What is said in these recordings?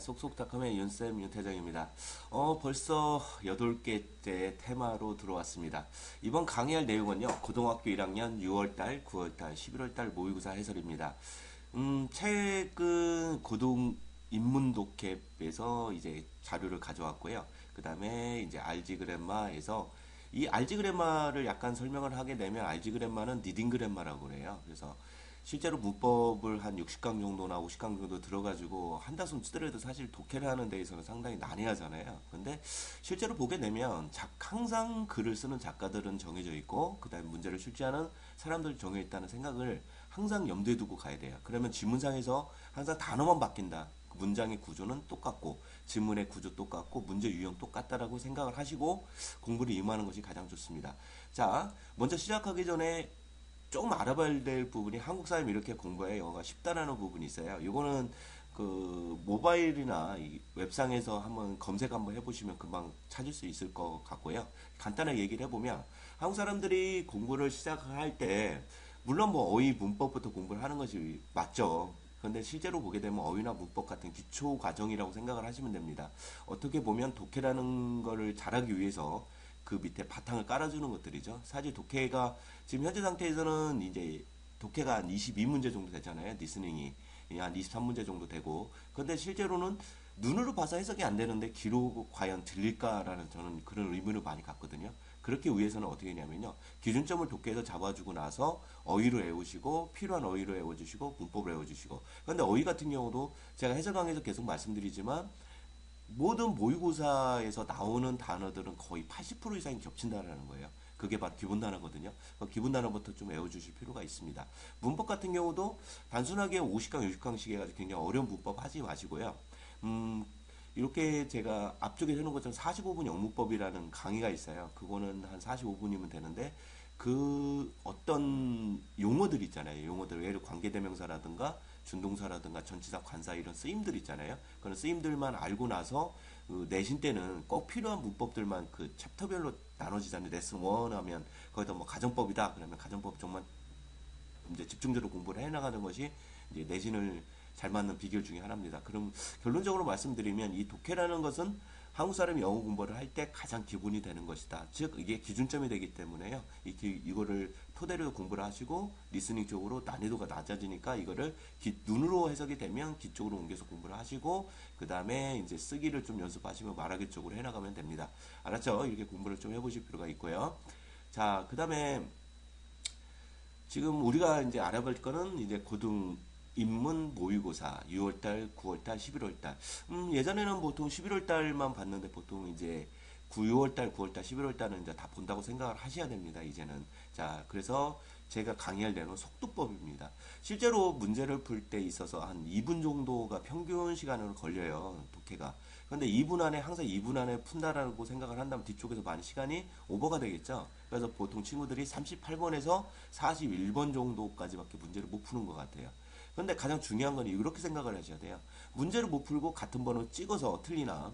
속속닥함의 윤쌤 윤태정입니다. 벌써 8개째 테마로 들어왔습니다. 이번 강의할 내용은요, 고등학교 1학년 6월달, 9월달, 11월달 모의고사 해설입니다. 최근 고등 인문 도캡에서 이제 자료를 가져왔고요. 그 다음에 이제 알지그램마에서 이 알지그램마를 약간 설명을 하게 되면 알지그램마는 니딩그램마라고 그래요. 그래서 실제로 문법을 한 60강 정도나 50강 정도 들어가지고 한다솜 쓰더라도 사실 독해를 하는 데 있어서는 상당히 난해하잖아요. 근데 실제로 보게 되면 항상 글을 쓰는 작가들은 정해져 있고 그 다음에 문제를 출제하는 사람들이 정해져 있다는 생각을 항상 염두에 두고 가야 돼요. 그러면 지문상에서 항상 단어만 바뀐다. 문장의 구조는 똑같고 지문의 구조 똑같고 문제 유형 똑같다라고 생각을 하시고 공부를 임하는 것이 가장 좋습니다. 자, 먼저 시작하기 전에 조금 알아봐야 될 부분이 한국 사람이 이렇게 공부해 영어가 쉽다라는 부분이 있어요. 이거는 그 모바일이나 이 웹상에서 한번 검색 한번 해보시면 금방 찾을 수 있을 것 같고요. 간단하게 얘기를 해보면 한국 사람들이 공부를 시작할 때 물론 뭐 어휘 문법부터 공부를 하는 것이 맞죠. 그런데 실제로 보게 되면 어휘나 문법 같은 기초 과정이라고 생각을 하시면 됩니다. 어떻게 보면 독해라는 거를 잘하기 위해서 그 밑에 바탕을 깔아주는 것들이죠. 사실 독해가 지금 현재 상태에서는 이제 독해가 한 22문제 정도 되잖아요. 리스닝이 한 23문제 정도 되고. 그런데 실제로는 눈으로 봐서 해석이 안 되는데 귀로 과연 들릴까라는 저는 그런 의문을 많이 갖거든요. 그렇기 위해서는 어떻게 했냐면요. 기준점을 독해에서 잡아주고 나서 어휘로 외우시고 필요한 어휘로 외워주시고 문법으로 외워주시고. 그런데 어휘 같은 경우도 제가 해설 강의에서 계속 말씀드리지만 모든 모의고사에서 나오는 단어들은 거의 80% 이상이 겹친다는 거예요. 그게 바로 기본 단어거든요. 기본 단어부터 좀 외워주실 필요가 있습니다. 문법 같은 경우도 단순하게 50강, 60강씩 해가지고 굉장히 어려운 문법 하지 마시고요. 이렇게 제가 앞쪽에 해놓은 것처럼 45분 영문법이라는 강의가 있어요. 그거는 한 45분이면 되는데 그 어떤 용어들 있잖아요. 용어들 예를 관계대명사라든가 준동사라든가 전치사, 관사 이런 쓰임들 있잖아요. 그런 쓰임들만 알고 나서 그 내신 때는 꼭 필요한 문법들만 그 챕터별로 나눠지잖아요. 레슨 1 하면 거기다 뭐 가정법이다. 그러면 가정법 정말 이제 집중적으로 공부를 해나가는 것이 이제 내신을 잘 맞는 비결 중에 하나입니다. 그럼 결론적으로 말씀드리면 이 독해라는 것은 한국 사람이 영어 공부를 할 때 가장 기본이 되는 것이다. 즉 이게 기준점이 되기 때문에요. 이거를 토대로 공부를 하시고 리스닝 쪽으로 난이도가 낮아지니까 이거를 눈으로 해석이 되면 귀 쪽으로 옮겨서 공부를 하시고 그 다음에 이제 쓰기를 좀 연습하시면 말하기 쪽으로 해나가면 됩니다. 알았죠? 이렇게 공부를 좀 해보실 필요가 있고요. 자, 그 다음에 지금 우리가 이제 알아볼 거는 이제 고등 인문 모의고사 6월달, 9월달, 11월달. 예전에는 보통 11월달만 봤는데 보통 이제 6월달, 9월달, 11월달은 이제 다 본다고 생각을 하셔야 됩니다. 이제는. 자, 그래서 제가 강의할 내용은 속도법입니다. 실제로 문제를 풀 때 있어서 한 2분 정도가 평균 시간으로 걸려요. 독해가. 그런데 2분 안에 항상 2분 안에 푼다라고 생각을 한다면 뒤쪽에서 많이 시간이 오버가 되겠죠. 그래서 보통 친구들이 38번에서 41번 정도까지밖에 문제를 못 푸는 것 같아요. 그런데 가장 중요한 건 이렇게 생각을 하셔야 돼요. 문제를 못 풀고 같은 번호 찍어서 틀리나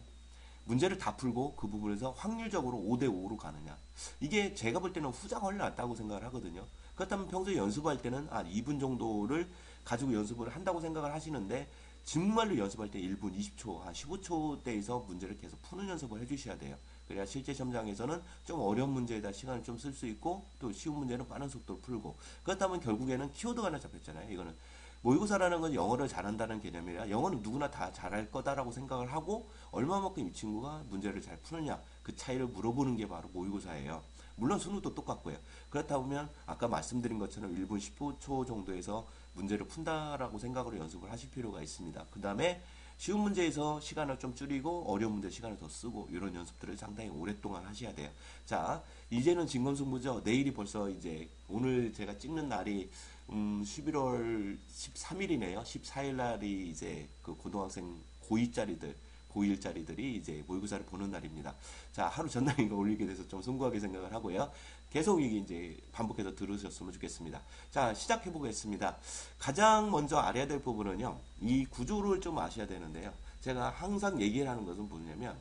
문제를 다 풀고 그 부분에서 확률적으로 5대5로 가느냐. 이게 제가 볼 때는 후자가 훨씬 낫다고 생각을 하거든요. 그렇다면 평소에 연습할 때는 한 2분 정도를 가지고 연습을 한다고 생각을 하시는데 정말로 연습할 때 1분 20초, 한 15초대에서 문제를 계속 푸는 연습을 해주셔야 돼요. 그래야 실제 시험장에서는 좀 어려운 문제에다 시간을 좀 쓸 수 있고 또 쉬운 문제는 빠른 속도로 풀고 그렇다면 결국에는 키워드가 하나 잡혔잖아요. 이거는 모의고사라는 건 영어를 잘한다는 개념이라 영어는 누구나 다 잘할 거다라고 생각을 하고 얼마만큼 이 친구가 문제를 잘 푸느냐 그 차이를 물어보는 게 바로 모의고사예요. 물론 순우도 똑같고요. 그렇다 보면 아까 말씀드린 것처럼 1분 15초 정도에서 문제를 푼다라고 생각으로 연습을 하실 필요가 있습니다. 그 다음에 쉬운 문제에서 시간을 좀 줄이고 어려운 문제 시간을 더 쓰고 이런 연습들을 상당히 오랫동안 하셔야 돼요. 자, 이제는 진검승부죠. 내일이 벌써 이제 오늘 제가 찍는 날이 11월 13일이네요. 14일 날이 이제 그 고등학생 고2짜리들이 이제 모의고사를 보는 날입니다. 자, 하루 전날 이거 올리게 돼서 좀 송구하게 생각을 하고요. 계속 이게 이제 반복해서 들으셨으면 좋겠습니다. 자, 시작해 보겠습니다. 가장 먼저 알아야 될 부분은요. 이 구조를 좀 아셔야 되는데요. 제가 항상 얘기를 하는 것은 뭐냐면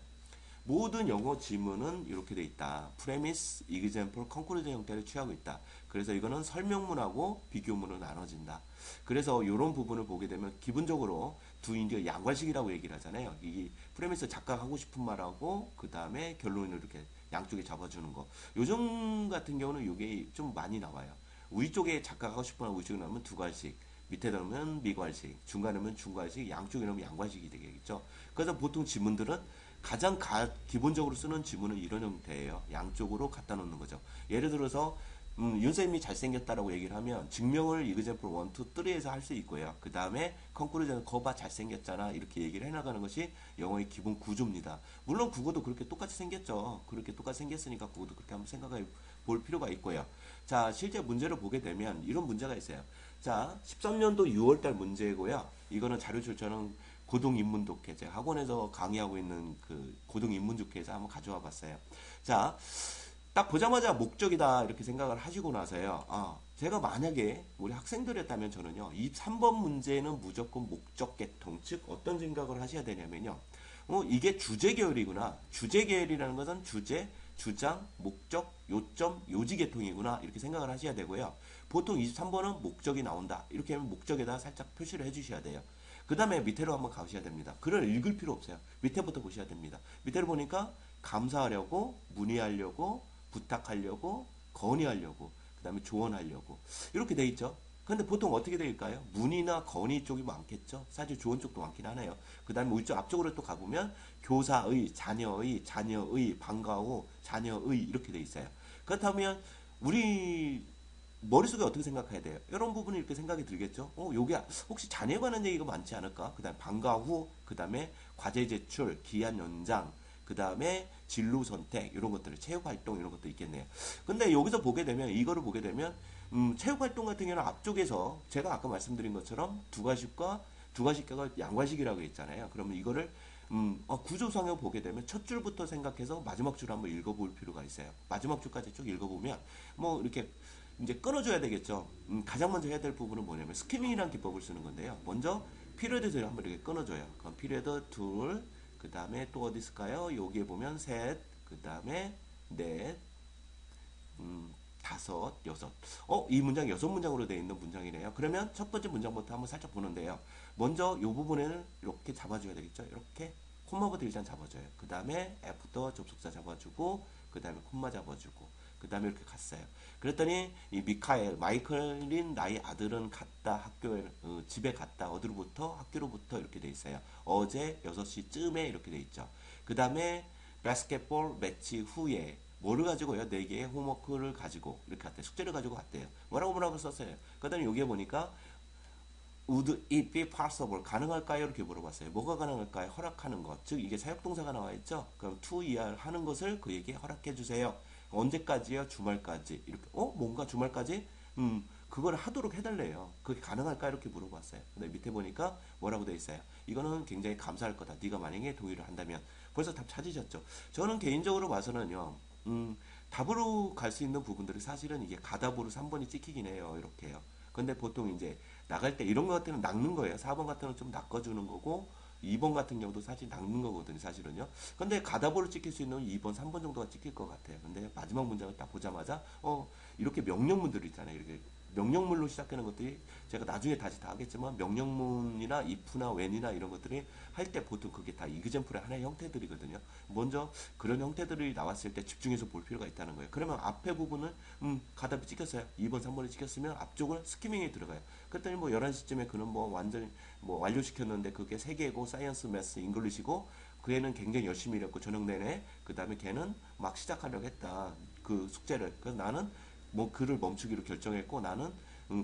모든 영어 지문은 이렇게 돼 있다. premise, example, conclusion 형태를 취하고 있다. 그래서 이거는 설명문하고 비교문으로 나눠진다. 그래서 이런 부분을 보게 되면 기본적으로 두인디어 양관식이라고 얘기를 하잖아요. 이 프레미스 작가가 하고 싶은 말하고 그 다음에 결론을 이렇게 양쪽에 잡아주는 거. 요즘 같은 경우는 이게 좀 많이 나와요. 위쪽에 작가가 하고 싶은 말 위쪽에 나오면 두 관식, 밑에 넣으면 미관식, 중간에 넣으면 중관식, 양쪽에 넣으면 양관식이 되겠죠. 그래서 보통 지문들은 가장 기본적으로 쓰는 지문은 이런 형태예요. 양쪽으로 갖다 놓는 거죠. 예를 들어서 윤쌤이 잘생겼다라고 얘기를 하면 증명을 example 1, 2, 3에서 할 수 있고요. 그 다음에 conclusion 거봐 잘생겼잖아 이렇게 얘기를 해나가는 것이 영어의 기본 구조입니다. 물론 국어도 그렇게 똑같이 생겼죠. 그렇게 똑같이 생겼으니까 국어도 그렇게 한번 생각해 볼 필요가 있고요. 자, 실제 문제를 보게 되면 이런 문제가 있어요. 자, 13년도 6월달 문제고요. 이거는 자료 출처는 고등인문독해. 제가 학원에서 강의하고 있는 그 고등인문독해에서 한번 가져와 봤어요. 자, 딱 보자마자 목적이다 이렇게 생각을 하시고 나서요. 제가 만약에 우리 학생들이었다면 저는요. 이 3번 문제는 무조건 목적 계통, 즉 어떤 생각을 하셔야 되냐면요. 이게 주제 계열이구나. 주제 계열이라는 것은 주제, 주장, 목적, 요점, 요지 계통이구나. 이렇게 생각을 하셔야 되고요. 보통 23번은 목적이 나온다. 이렇게 하면 목적에다 살짝 표시를 해주셔야 돼요. 그 다음에 밑으로 한번 가셔야 됩니다. 글을 읽을 필요 없어요. 밑에부터 보셔야 됩니다. 밑에를 보니까 감사하려고, 문의하려고, 부탁하려고, 건의하려고, 그 다음에 조언하려고 이렇게 돼 있죠. 근데 보통 어떻게 될까요? 문의나 건의 쪽이 많겠죠. 사실 조언 쪽도 많긴 하네요. 그 다음에 이쪽 앞쪽으로 또 가보면 교사의, 자녀의, 방과후, 자녀의 이렇게 돼 있어요. 그렇다면 우리 머릿속에 어떻게 생각해야 돼요? 이런 부분이 이렇게 생각이 들겠죠? 요게 혹시 자녀에 관한 얘기가 많지 않을까? 그 다음에 방과 후, 그 다음에 과제 제출, 기한 연장, 그 다음에 진로 선택, 이런 것들을 체육 활동, 이런 것도 있겠네요. 근데 여기서 보게 되면, 이거를 보게 되면, 체육 활동 같은 경우는 앞쪽에서 제가 아까 말씀드린 것처럼 두 가식과 양관식이라고 했잖아요. 그러면 이거를 구조상을 보게 되면 첫 줄부터 생각해서 마지막 줄을 한번 읽어볼 필요가 있어요. 마지막 줄까지 쭉 읽어보면 뭐 이렇게 이제 끊어줘야 되겠죠. 가장 먼저 해야 될 부분은 뭐냐면 스키밍이라는 기법을 쓰는 건데요. 먼저 피리어드를 한번 이렇게 끊어줘요. 그럼 피리어드 둘, 그 다음에 또 어디 있을까요? 여기에 보면 셋, 그 다음에 넷, 다섯, 여섯. 이 문장 여섯 문장으로 되어 있는 문장이네요. 그러면 첫 번째 문장부터 한번 살짝 보는데요. 먼저 이 부분을 이렇게 잡아줘야 되겠죠. 이렇게 콤마부터 일단 잡아줘요. 그 다음에 애프터 접속사 잡아주고, 그 다음에 콤마 잡아주고, 그 다음에 이렇게 갔어요. 그랬더니 이 마이클인 나의 아들은 갔다 학교에 집에 갔다 어디로부터 학교로부터 이렇게 돼 있어요. 어제 6시쯤에 이렇게 돼 있죠. 그 다음에 바스켓볼 매치 후에 뭐를 가지고요? 4개의 홈워크를 가지고 이렇게 갔대요. 숙제를 가지고 갔대요. 뭐라고 썼어요. 그 다음에 여기에 보니까 would it be possible? 가능할까요? 이렇게 물어봤어요. 뭐가 가능할까요? 허락하는 것. 즉 이게 사역동사가 나와 있죠. 그럼 to 이하 하는 것을 그에게 허락해 주세요. 언제까지요? 주말까지. 이렇게 뭔가 주말까지? 그걸 하도록 해달래요. 그게 가능할까? 이렇게 물어봤어요. 근데 밑에 보니까 뭐라고 돼 있어요? 이거는 굉장히 감사할 거다. 네가 만약에 동의를 한다면. 벌써 답 찾으셨죠? 저는 개인적으로 봐서는요. 답으로 갈 수 있는 부분들이 사실은 이게 가답으로 3번이 찍히긴 해요. 이렇게요. 근데 보통 이제 나갈 때 이런 것 같은 건 낚는 거예요. 4번 같은 건 좀 낚아주는 거고 2번 같은 경우도 사실 낚는 거거든요. 사실은요. 근데 가답으로 찍힐 수 있는 2번, 3번 정도가 찍힐 것 같아요. 근데 마지막 문장을 딱 보자마자 이렇게 명령문들 있잖아요. 이렇게 명령문로 시작하는 것들이 제가 나중에 다시 다 하겠지만 명령문이나 if나 when이나 이런 것들이 할 때 보통 그게 다 이그젠플의 하나의 형태들이거든요. 먼저 그런 형태들이 나왔을 때 집중해서 볼 필요가 있다는 거예요. 그러면 앞에 부분은 가답이 찍혔어요. 2번, 3번이 찍혔으면 앞쪽은 스키밍에 들어가요. 그랬더니 뭐 11시쯤에 그는 뭐 완전 뭐 완료시켰는데 그게 3개고 사이언스, 매스, 잉글리시고 그 애는 굉장히 열심히 일했고 저녁 내내 그 다음에 걔는 막 시작하려고 했다. 그 숙제를. 그래서 나는 뭐 글을 멈추기로 결정했고 나는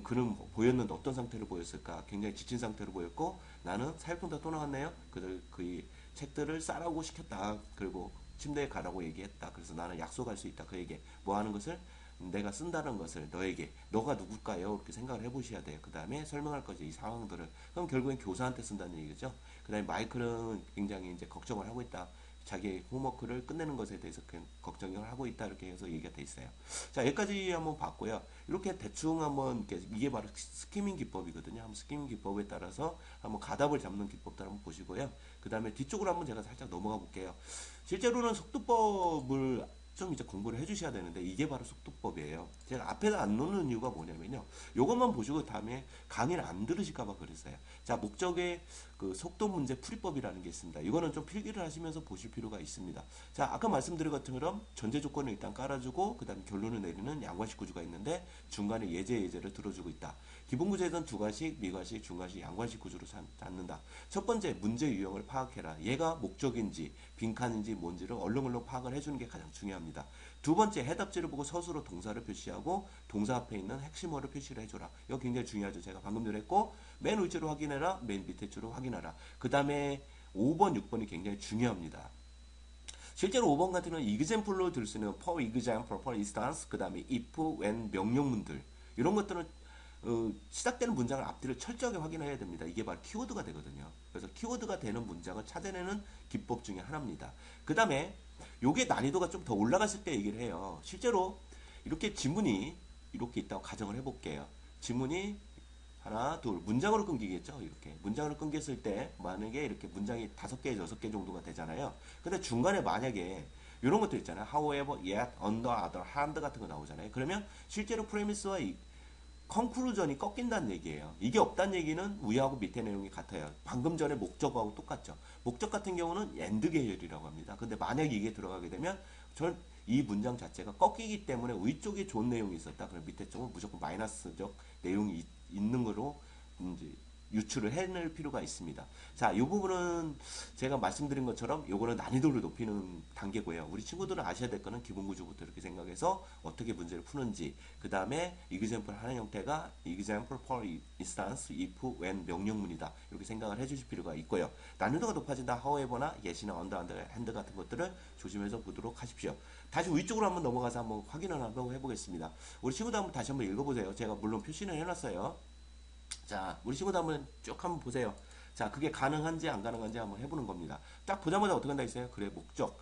그는 보였는데 어떤 상태로 보였을까? 굉장히 지친 상태로 보였고 나는 사회풍다 또 나왔네요. 그 책들을 싸라고 시켰다. 그리고 침대에 가라고 얘기했다. 그래서 나는 약속할 수 있다. 그에게 뭐 하는 것을 내가 쓴다는 것을 너에게 너가 누굴까요? 이렇게 생각을 해보셔야 돼요. 그 다음에 설명할 거죠. 이 상황들을. 그럼 결국엔 교사한테 쓴다는 얘기죠. 그 다음에 마이클은 굉장히 이제 걱정을 하고 있다. 자기 홈워크를 끝내는 것에 대해서 걱정을 하고 있다 이렇게 해서 얘기가 돼 있어요. 자, 여기까지 한번 봤고요. 이렇게 대충 한번 이게 바로 스키밍 기법이거든요. 한번 스키밍 기법에 따라서 한번 가답을 잡는 기법도 한번 보시고요. 그 다음에 뒤쪽으로 한번 제가 살짝 넘어가 볼게요. 실제로는 속도법을 좀 이제 공부를 해주셔야 되는데 이게 바로 속도법이에요. 제가 앞에다 안 놓는 이유가 뭐냐면요. 요것만 보시고 다음에 강의를 안 들으실까봐 그랬어요. 자, 목적의 그 속도 문제 풀이법이라는 게 있습니다. 이거는 좀 필기를 하시면서 보실 필요가 있습니다. 자, 아까 말씀드린 것처럼 전제 조건을 일단 깔아주고 그 다음에 결론을 내리는 양과식 구조가 있는데 중간에 예제를 들어주고 있다. 기본 구조에서는 두 가식, 미과식, 중과식, 양과식 구조로 잡는다. 첫 번째, 문제 유형을 파악해라. 얘가 목적인지 빈칸인지 뭔지를 얼렁얼렁 파악을 해주는 게 가장 중요합니다. 두 번째, 해답지를 보고 서술로 동사를 표시하고 동사 앞에 있는 핵심어를 표시를 해줘라. 이거 굉장히 중요하죠. 제가 방금 전에 했고 맨 위줄로 확인해라. 맨 밑에 줄로 확인하라. 그 다음에 5번, 6번이 굉장히 중요합니다. 실제로 5번 같은 경우는 example로 들 수 있는 for example, for instance, 그 다음에 if, when, 명령문들 이런 것들은 시작되는 문장을 앞뒤를 철저하게 확인해야 됩니다. 이게 바로 키워드가 되거든요. 그래서 키워드가 되는 문장을 찾아내는 기법 중에 하나입니다. 그 다음에 요게 난이도가 좀 더 올라갔을 때 얘기를 해요. 실제로 이렇게 지문이 이렇게 있다고 가정을 해볼게요. 지문이 하나, 둘, 문장으로 끊기겠죠? 이렇게. 문장으로 끊겼을 때, 만약에 이렇게 문장이 5개, 6개 정도가 되잖아요. 근데 중간에 만약에, 이런 것도 있잖아요. however, yet, under, other, hand 같은 거 나오잖아요. 그러면 실제로 프레미스와 이 컨클루전이 꺾인다는 얘기예요. 이게 없다는 얘기는 위하고 밑에 내용이 같아요. 방금 전에 목적하고 똑같죠. 목적 같은 경우는 엔드 계열이라고 합니다. 근데 만약에 이게 들어가게 되면, 전 이 문장 자체가 꺾이기 때문에 위쪽에 좋은 내용이 있었다. 그럼 밑에 쪽은 무조건 마이너스적 내용이 있는 거로 이제 유출을 해낼 필요가 있습니다. 자, 이 부분은 제가 말씀드린 것처럼 요거는 난이도를 높이는 단계고요. 우리 친구들은 아셔야 될 거는 기본 구조부터 이렇게 생각해서 어떻게 문제를 푸는지, 그 다음에 example 하는 형태가 example for instance, if, when 명령문이다. 이렇게 생각을 해주실 필요가 있고요. 난이도가 높아진다. however나 yes나 under, hand 같은 것들을 조심해서 보도록 하십시오. 다시 위쪽으로 한번 넘어가서 한번 확인을 한번 해보겠습니다. 우리 친구들 한번 다시 한번 읽어보세요. 제가 물론 표시는 해놨어요. 자, 우리 친구들 한번 쭉 한번 보세요. 자, 그게 가능한지 안 가능한지 한번 해보는 겁니다. 딱 보자마자 어떻게 한다 했어요? 그래, 목적.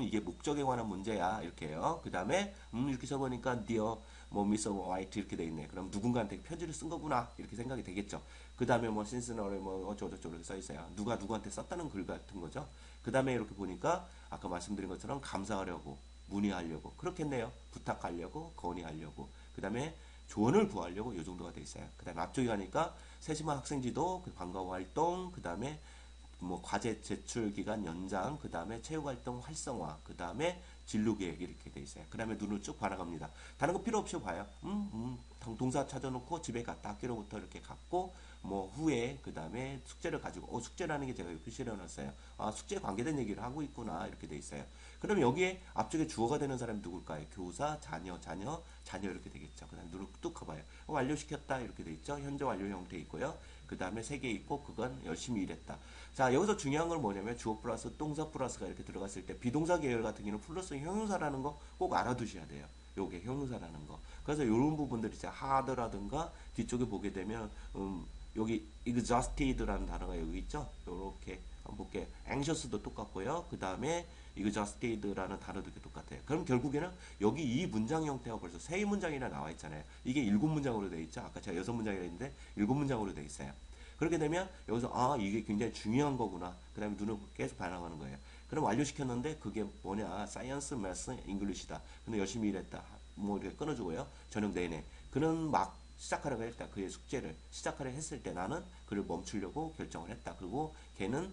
이게 목적에 관한 문제야. 이렇게요. 그 다음에, 이렇게 써보니까, dear, 뭐, Mr. White 이렇게 돼 있네. 그럼 누군가한테 편지를 쓴 거구나. 이렇게 생각이 되겠죠. 그 다음에 뭐, sincerely, 뭐, 어쩌고저쩌고 이렇게 써 있어요. 누가 누구한테 썼다는 글 같은 거죠. 그 다음에 이렇게 보니까, 아까 말씀드린 것처럼 감사하려고, 문의하려고, 그렇겠네요. 부탁하려고, 건의하려고. 그 다음에, 조언을 구하려고 이 정도가 돼 있어요. 그 다음에 앞쪽에 가니까 세심한 학생지도, 그 방과후 활동, 그 다음에 뭐 과제 제출 기간 연장, 그 다음에 체육 활동 활성화, 그 다음에 진로 계획 이렇게 돼 있어요. 그 다음에 눈을 쭉 바라갑니다. 다른 거 필요 없이 봐요. 동사 찾아놓고 집에 갔다 학교로부터 이렇게 갔고, 뭐 후에 그 다음에 숙제를 가지고 숙제라는 게 제가 여기 표시를 해놨어요. 아, 숙제에 관계된 얘기를 하고 있구나 이렇게 돼 있어요. 그럼 여기에 앞쪽에 주어가 되는 사람이 누굴까요? 교사, 자녀 이렇게 되겠죠. 그 다음에 눈을 뚝 가봐요. 완료시켰다 이렇게 돼 있죠. 현재 완료 형태 있고요. 그 다음에 세 개 있고 그건 열심히 일했다. 자, 여기서 중요한 건 뭐냐면 주어 플러스 동사 플러스가 이렇게 들어갔을 때 비동사 계열 같은 경우는 플러스 형용사라는 거 꼭 알아두셔야 돼요. 요게 형용사라는 거. 그래서 이런 부분들이 이제 hard라든가 뒤쪽에 보게 되면 여기 exhausted라는 단어가 여기 있죠. 요렇게 한번 볼게요. anxious도 똑같고요. 그 다음에 exhausted라는 단어도 이렇게 똑같아요. 그럼 결국에는 여기 이 문장 형태가 벌써 세 문장이나 나와 있잖아요. 이게 7문장으로 되어 있죠. 아까 제가 6문장이라 했는데 7문장으로 되어 있어요. 그렇게 되면 여기서 아, 이게 굉장히 중요한 거구나. 그 다음에 눈을 계속 반응하는 거예요. 그럼 완료시켰는데 그게 뭐냐? 사이언스, 매스, 잉글리시다. 근데 열심히 일했다. 뭐 이렇게 끊어주고요. 저녁 내내. 그는 막 시작하려고 했다. 그의 숙제를 시작하려 했을 때 나는 그를 멈추려고 결정을 했다. 그리고 걔는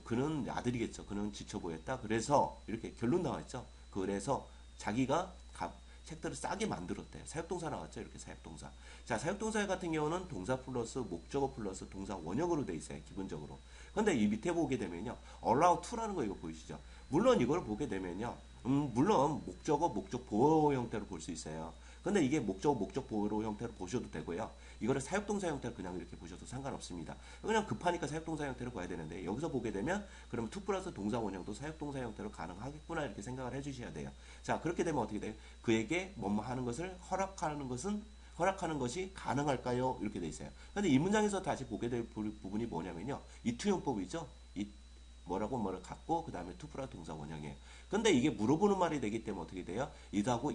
그는 아들이겠죠. 그는 지쳐 보였다. 그래서 이렇게 결론 나왔죠. 그래서 자기가 책들을 싸게 만들었대요. 사역동사 나왔죠. 이렇게 사역동사. 자, 사역동사 같은 경우는 동사 플러스 목적어 플러스 동사 원형으로 돼 있어요. 기본적으로. 근데 이 밑에 보게 되면요. allow to라는 거 이거 보이시죠? 물론 이걸 보게 되면요. 물론 목적어 목적 보호 형태로 볼 수 있어요. 근데 이게 목적어 목적 보호 형태로 보셔도 되고요. 이거를 사역동사 형태로 그냥 이렇게 보셔도 상관없습니다. 그냥 급하니까 사역동사 형태로 봐야 되는데 여기서 보게 되면 그러면 to 플러스 동사 원형도 사역동사 형태로 가능하겠구나 이렇게 생각을 해주셔야 돼요. 자, 그렇게 되면 어떻게 돼요? 그에게 뭐뭐 하는 것을 허락하는 것이 가능할까요? 이렇게 돼 있어요. 근데 이 문장에서 다시 보게 될 부분이 뭐냐면요. 이 투용법이죠. 뭐라고 갖고 그 다음에 투 플러스 동사 원형이에요. 근데 이게 물어보는 말이 되기 때문에 어떻게 돼요? 이하고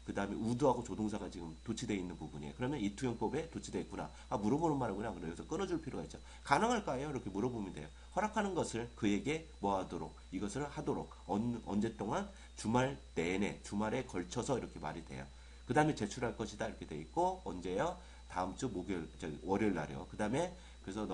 그 다음에 우드하고 조동사가 지금 도치되어 있는 부분이에요. 그러면 이 투용법에 도치되어 있구나. 아, 물어보는 말이구나. 그래서 끊어줄 필요가 있죠. 가능할까요? 이렇게 물어보면 돼요. 허락하는 것을 그에게 뭐 하도록, 이것을 하도록, 언제 동안? 주말 내내, 주말에 걸쳐서 이렇게 말이 돼요. 그 다음에 제출할 것이다. 이렇게 돼 있고, 언제요? 다음 주 월요일 날이요. 그 다음에, 그래서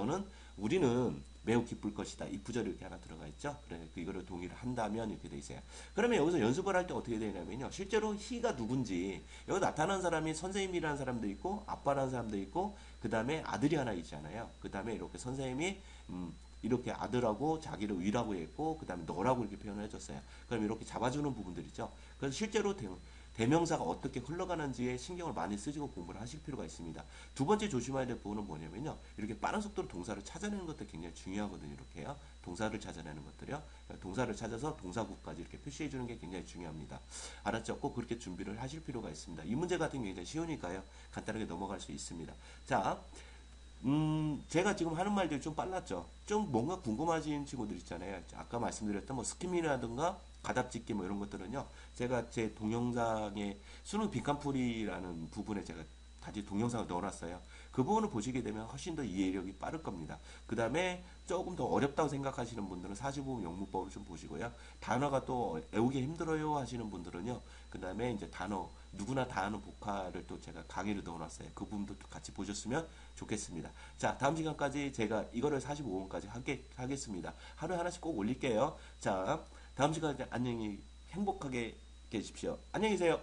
우리는 매우 기쁠 것이다. 이 부절이 이렇게 하나 들어가 있죠. 그래, 이거를 동의를 한다면 이렇게 돼 있어요. 그러면 여기서 연습을 할 때 어떻게 되냐면요. 실제로 he가 누군지, 여기 나타나는 사람이 선생님이라는 사람도 있고, 아빠라는 사람도 있고, 그 다음에 아들이 하나 있잖아요. 그 다음에 이렇게 선생님이, 이렇게 아들하고 자기를 위라고 했고, 그 다음에 너라고 이렇게 표현을 해줬어요. 그럼 이렇게 잡아주는 부분들이죠. 그래서 실제로 대명사가 어떻게 흘러가는지에 신경을 많이 쓰시고 공부를 하실 필요가 있습니다. 두 번째 조심해야 될 부분은 뭐냐면요. 이렇게 빠른 속도로 동사를 찾아내는 것도 굉장히 중요하거든요. 이렇게요. 동사를 찾아내는 것들이요. 동사를 찾아서 동사구까지 이렇게 표시해 주는 게 굉장히 중요합니다. 알았죠? 꼭 그렇게 준비를 하실 필요가 있습니다. 이 문제 같은 게 굉장히 쉬우니까요. 간단하게 넘어갈 수 있습니다. 자, 제가 지금 하는 말들이 좀 빨랐죠. 좀 뭔가 궁금하신 친구들 있잖아요. 아까 말씀드렸던 뭐 스키밍이라든가 가답짓기 뭐 이런 것들은요. 제가 제 동영상에 수능 빈칸풀이라는 부분에 제가 다시 동영상을 넣어놨어요. 그 부분을 보시게 되면 훨씬 더 이해력이 빠를 겁니다. 그 다음에 조금 더 어렵다고 생각하시는 분들은 45분 영문법을 좀 보시고요. 단어가 또 외우기 힘들어요 하시는 분들은요. 그 다음에 이제 단어, 누구나 다 아는 복화를 또 제가 강의를 넣어놨어요. 그 부분도 또 같이 보셨으면 좋겠습니다. 자, 다음 시간까지 제가 이거를 45분까지 하겠습니다. 하루에 하나씩 꼭 올릴게요. 자, 다음 시간에 안녕히 행복하게 계십시오. 안녕히 계세요.